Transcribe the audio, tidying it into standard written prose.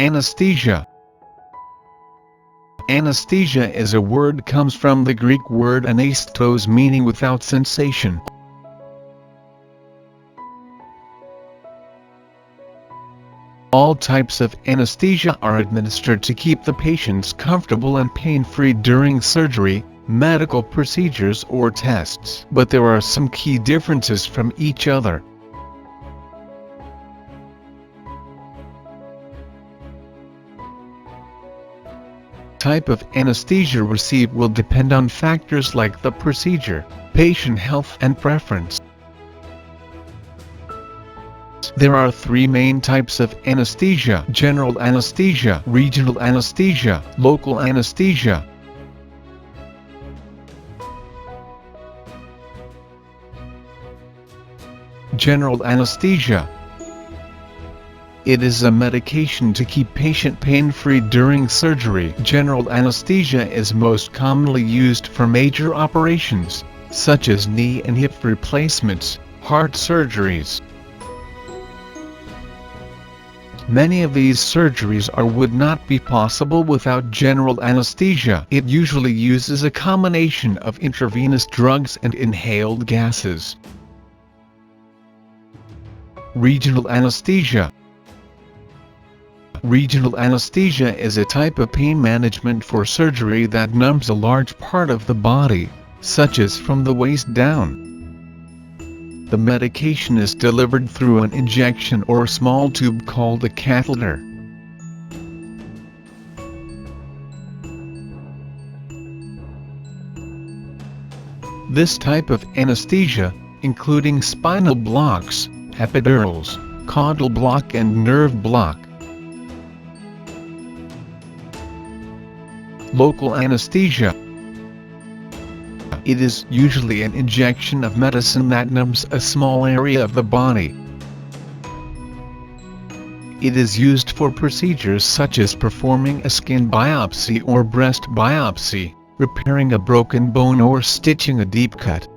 Anesthesia. Anesthesia is a word comes from the Greek word anaesthesia, meaning without sensation. All types of anesthesia are administered to keep the patients comfortable and pain-free during surgery, medical procedures or tests. But there are some key differences from each other. Type of anesthesia received will depend on factors like the procedure, patient health and preference. There are three main types of anesthesia: general anesthesia, regional anesthesia, local anesthesia. General anesthesia. It is a medication to keep patient pain-free during surgery. General anesthesia is most commonly used for major operations, such as knee and hip replacements, heart surgeries. Many of these surgeries would not be possible without general anesthesia. It usually uses a combination of intravenous drugs and inhaled gases. Regional anesthesia. Regional anesthesia is a type of pain management for surgery that numbs a large part of the body, such as from the waist down. The medication is delivered through an injection or small tube called a catheter. This type of anesthesia, including spinal blocks, epidurals, caudal block and nerve block. Local anesthesia. It is usually an injection of medicine that numbs a small area of the body. It is used for procedures such as performing a skin biopsy or breast biopsy, repairing a broken bone or stitching a deep cut.